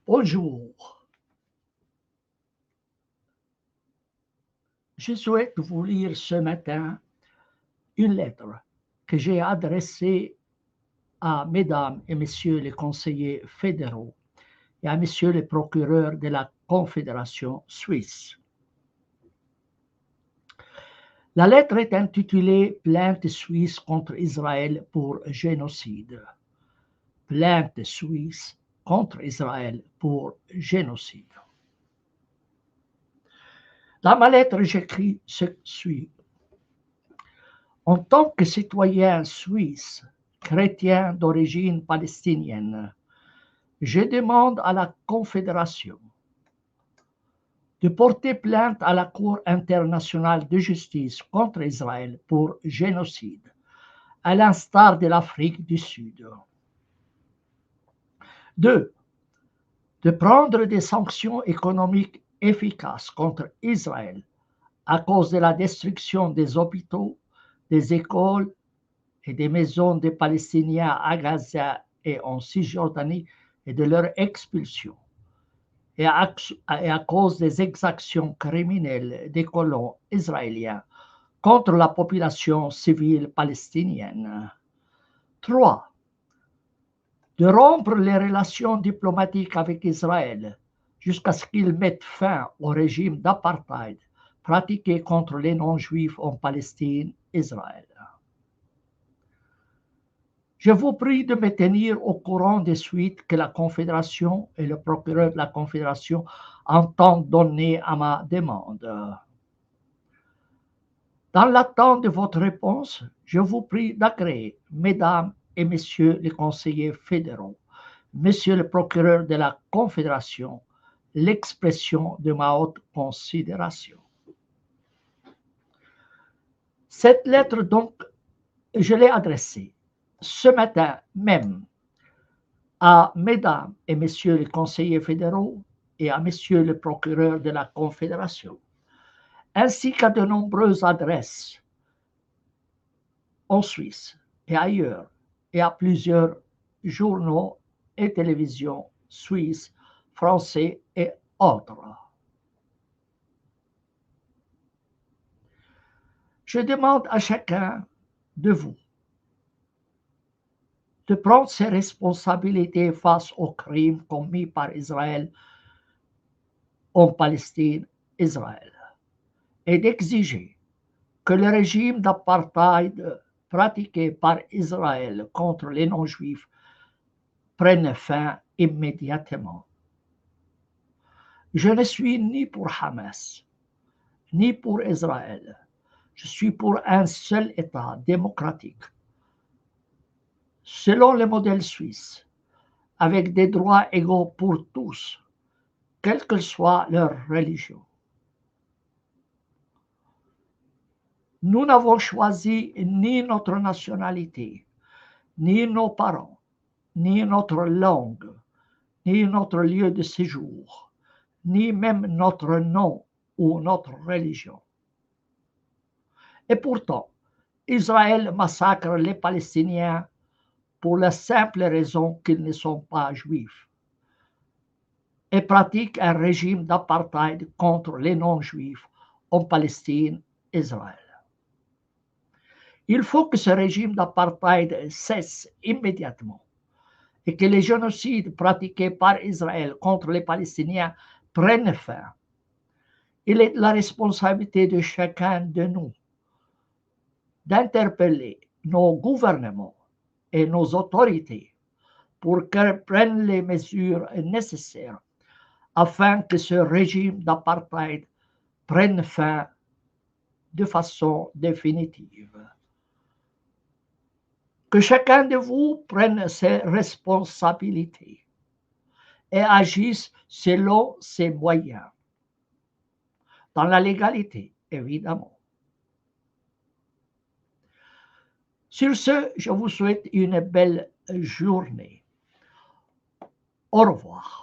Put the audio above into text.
Bonjour, je souhaite vous lire ce matin une lettre que j'ai adressée à mesdames et messieurs les conseillers fédéraux et à messieurs les procureurs de la Confédération suisse. La lettre est intitulée Plainte suisse contre Israël pour génocide. Plainte suisse contre Israël pour génocide. Dans ma lettre, j'écris ce qui suit. En tant que citoyen suisse, chrétien d'origine palestinienne, je demande à la Confédération de porter plainte à la Cour internationale de justice contre Israël pour génocide, à l'instar de l'Afrique du Sud. 2. De prendre des sanctions économiques efficaces contre Israël à cause de la destruction des hôpitaux, des écoles et des maisons des Palestiniens à Gaza et en Cisjordanie et de leur expulsion, et à cause des exactions criminelles des colons israéliens contre la population civile palestinienne. 3. De rompre les relations diplomatiques avec Israël jusqu'à ce qu'il mette fin au régime d'apartheid pratiqué contre les non-juifs en Palestine, Israël. Je vous prie de me tenir au courant des suites que la Confédération et le procureur de la Confédération entendent donner à ma demande. Dans l'attente de votre réponse, je vous prie d'agréer, mesdames et messieurs les conseillers fédéraux, monsieur le procureur de la Confédération, l'expression de ma haute considération. Cette lettre, donc, je l'ai adressée ce matin même à mesdames et messieurs les conseillers fédéraux et à messieurs les procureurs de la Confédération, ainsi qu'à de nombreuses adresses en Suisse et ailleurs, et à plusieurs journaux et télévisions suisses, français et autres. Je demande à chacun de vous de prendre ses responsabilités face aux crimes commis par Israël en Palestine, Israël, et d'exiger que le régime d'apartheid pratiqué par Israël contre les non-juifs prenne fin immédiatement. Je ne suis ni pour Hamas, ni pour Israël. Je suis pour un seul État démocratique, selon le modèle suisse, avec des droits égaux pour tous, quelle que soit leur religion. Nous n'avons choisi ni notre nationalité, ni nos parents, ni notre langue, ni notre lieu de séjour, ni même notre nom ou notre religion. Et pourtant, Israël massacre les Palestiniens pour la simple raison qu'ils ne sont pas juifs et pratique un régime d'apartheid contre les non-juifs en Palestine, Israël. Il faut que ce régime d'apartheid cesse immédiatement et que les génocides pratiqués par Israël contre les Palestiniens prennent fin. Il est de la responsabilité de chacun de nous d'interpeller nos gouvernements et nos autorités pour qu'elles prennent les mesures nécessaires afin que ce régime d'apartheid prenne fin de façon définitive. Que chacun de vous prenne ses responsabilités et agisse selon ses moyens, dans la légalité, évidemment. Sur ce, je vous souhaite une belle journée. Au revoir.